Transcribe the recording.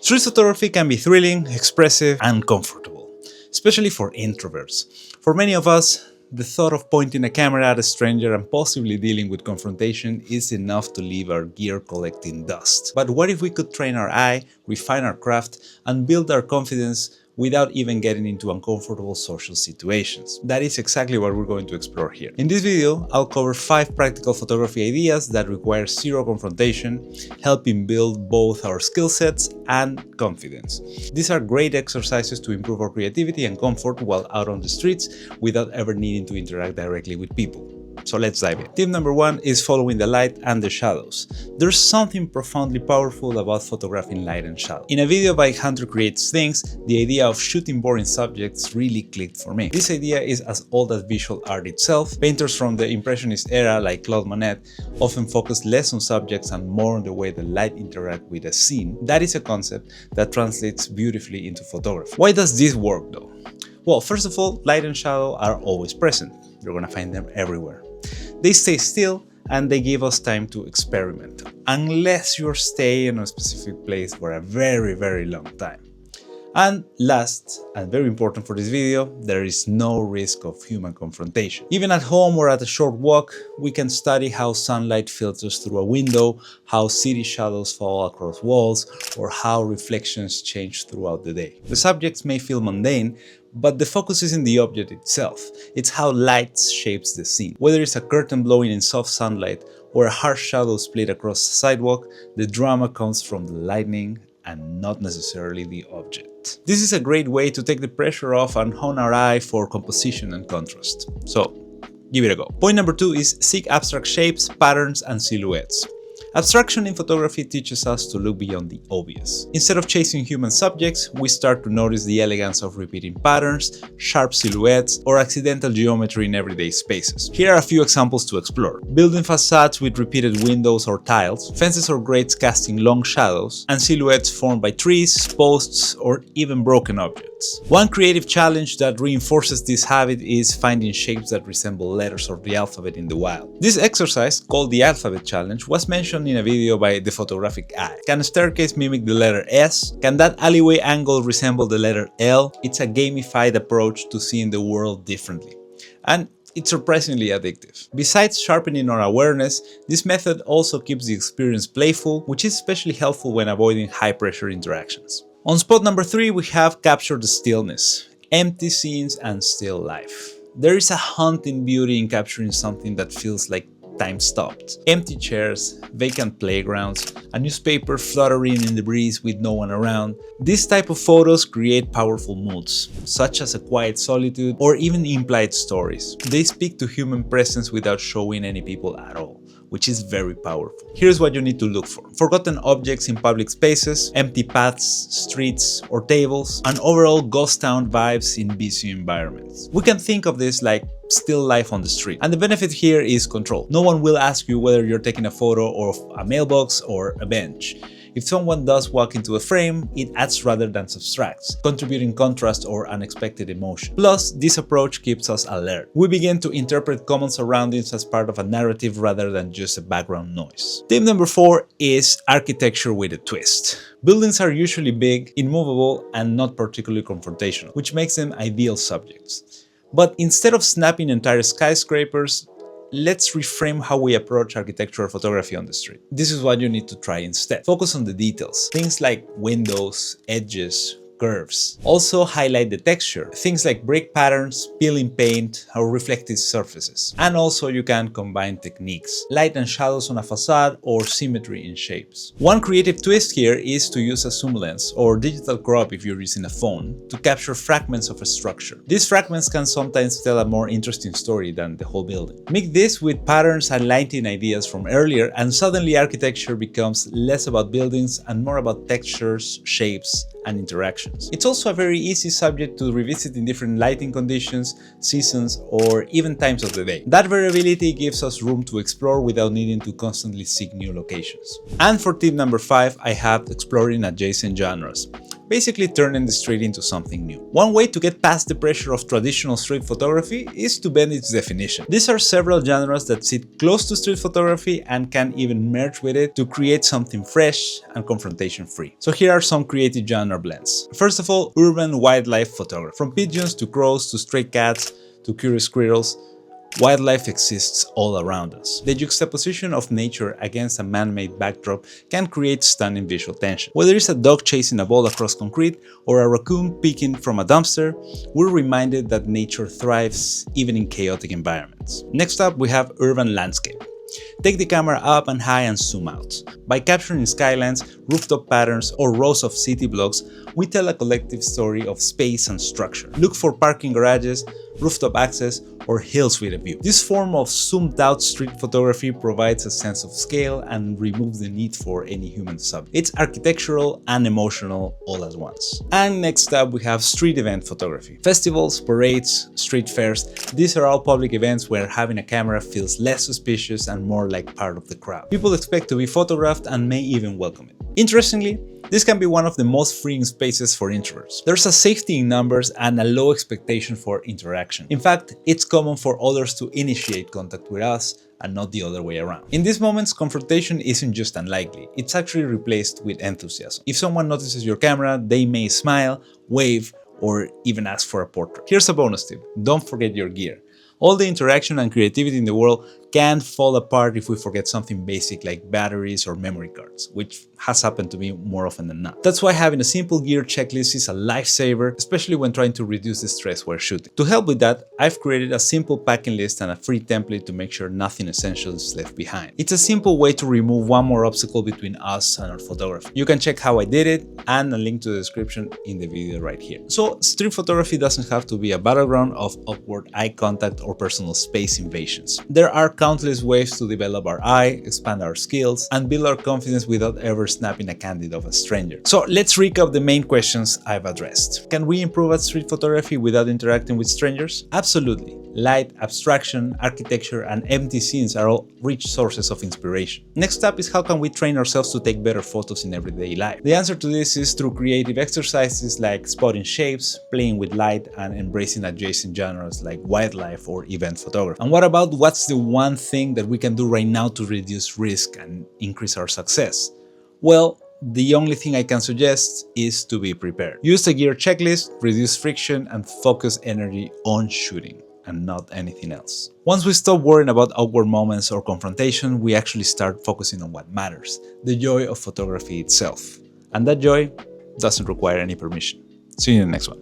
Street photography can be thrilling, expressive, and comfortable, especially for introverts. For many of us, the thought of pointing a camera at a stranger and possibly dealing with confrontation is enough to leave our gear collecting dust. But what if we could train our eye, refine our craft, and build our confidence without even getting into uncomfortable social situations? That is exactly what we're going to explore here. In this video, I'll cover 5 practical photography ideas that require zero confrontation, helping build both our skill sets and confidence. These are great exercises to improve our creativity and comfort while out on the streets without ever needing to interact directly with people. So let's dive in. Tip number 1 is following the light and the shadows. There's something profoundly powerful about photographing light and shadow. In a video by Hunter Creates Things, the idea of shooting boring subjects really clicked for me. This idea is as old as visual art itself. Painters from the Impressionist era like Claude Monet often focused less on subjects and more on the way the light interacts with a scene. That is a concept that translates beautifully into photography. Why does this work though? Well, first of all, light and shadow are always present. You're gonna find them everywhere. They stay still and they give us time to experiment, unless you're staying in a specific place for a very long time. And last, and very important for this video, there is no risk of human confrontation. Even at home or at a short walk, we can study how sunlight filters through a window, how city shadows fall across walls, or how reflections change throughout the day. The subjects may feel mundane, but the focus isn't the object itself, it's how light shapes the scene. Whether it's a curtain blowing in soft sunlight or a harsh shadow split across the sidewalk, the drama comes from the lighting and not necessarily the object. This is a great way to take the pressure off and hone our eye for composition and contrast. So, give it a go. Point number 2 is seek abstract shapes, patterns, and silhouettes. Abstraction in photography teaches us to look beyond the obvious. Instead of chasing human subjects, we start to notice the elegance of repeating patterns, sharp silhouettes, or accidental geometry in everyday spaces. Here are a few examples to explore. Building facades with repeated windows or tiles, fences or grates casting long shadows, and silhouettes formed by trees, posts, or even broken objects. One creative challenge that reinforces this habit is finding shapes that resemble letters of the alphabet in the wild. This exercise, called the Alphabet Challenge, was mentioned in a video by The Photographic Eye. Can a staircase mimic the letter S? Can that alleyway angle resemble the letter L? It's a gamified approach to seeing the world differently. And it's surprisingly addictive. Besides sharpening our awareness, this method also keeps the experience playful, which is especially helpful when avoiding high-pressure interactions. On spot number 3, we have capture the stillness, empty scenes and still life. There is a haunting beauty in capturing something that feels like time stopped. Empty chairs, vacant playgrounds, a newspaper fluttering in the breeze with no one around. These type of photos create powerful moods, such as a quiet solitude or even implied stories. They speak to human presence without showing any people at all, which is very powerful. Here's what you need to look for: forgotten objects in public spaces, empty paths, streets, or tables, and overall ghost town vibes in busy environments. We can think of this like still life on the street. And the benefit here is control. No one will ask you whether you're taking a photo of a mailbox or a bench. If someone does walk into a frame, it adds rather than subtracts, contributing contrast or unexpected emotion. Plus, this approach keeps us alert. We begin to interpret common surroundings as part of a narrative rather than just a background noise. Tip number 4 is architecture with a twist. Buildings are usually big, immovable, and not particularly confrontational, which makes them ideal subjects. But instead of snapping entire skyscrapers, let's reframe how we approach architectural photography on the street. This is what you need to try instead. Focus on the details, things like windows, edges, curves. Also highlight the texture, things like break patterns, peeling paint, or reflective surfaces. And also you can combine techniques, light and shadows on a facade or symmetry in shapes. One creative twist here is to use a zoom lens or digital crop if you're using a phone to capture fragments of a structure. These fragments can sometimes tell a more interesting story than the whole building. Mix this with patterns and lighting ideas from earlier and suddenly architecture becomes less about buildings and more about textures, shapes, and interactions. It's also a very easy subject to revisit in different lighting conditions, seasons, or even times of the day. That variability gives us room to explore without needing to constantly seek new locations. And for tip number 5, I have exploring adjacent genres. basically turning the street into something new. One way to get past the pressure of traditional street photography is to bend its definition. These are several genres that sit close to street photography and can even merge with it to create something fresh and confrontation-free. So here are some creative genre blends. First of all, urban wildlife photography. From pigeons to crows to stray cats to curious squirrels, wildlife exists all around us. The juxtaposition of nature against a man-made backdrop can create stunning visual tension. Whether it's a dog chasing a ball across concrete or a raccoon peeking from a dumpster, we're reminded that nature thrives even in chaotic environments. Next up, we have urban landscape. Take the camera up and high and zoom out. By capturing skylines, rooftop patterns, or rows of city blocks, we tell a collective story of space and structure. Look for parking garages, rooftop access, or hills with a view. This form of zoomed-out street photography provides a sense of scale and removes the need for any human subject. It's architectural and emotional all at once. And next up, we have street event photography. Festivals, parades, street fairs, these are all public events where having a camera feels less suspicious and more like part of the crowd. People expect to be photographed and may even welcome it. Interestingly, this can be one of the most freeing spaces for introverts. There's a safety in numbers and a low expectation for interaction. In fact, it's common for others to initiate contact with us and not the other way around. In these moments, confrontation isn't just unlikely, it's actually replaced with enthusiasm. If someone notices your camera, they may smile, wave, or even ask for a portrait. Here's a bonus tip: don't forget your gear. All the interaction and creativity in the world can fall apart if we forget something basic like batteries or memory cards, which has happened to me more often than not. That's why having a simple gear checklist is a lifesaver, especially when trying to reduce the stress while shooting. To help with that, I've created a simple packing list and a free template to make sure nothing essential is left behind. It's a simple way to remove one more obstacle between us and our photography. You can check how I did it and a link to the description in the video right here. So street photography doesn't have to be a battleground of awkward eye contact or personal space invasions. There are countless ways to develop our eye, expand our skills, and build our confidence without ever snapping a candid of a stranger. So let's recap the main questions I've addressed. Can we improve at street photography without interacting with strangers? Absolutely. Light, abstraction, architecture, and empty scenes are all rich sources of inspiration. Next up is how can we train ourselves to take better photos in everyday life? The answer to this is through creative exercises like spotting shapes, playing with light, and embracing adjacent genres like wildlife or event photography. And what about what's the one thing that we can do right now to reduce risk and increase our success? Well, the only thing I can suggest is to be prepared. Use a gear checklist, reduce friction, and focus energy on shooting and not anything else. Once we stop worrying about awkward moments or confrontation, we actually start focusing on what matters, the joy of photography itself. And that joy doesn't require any permission. See you in the next one.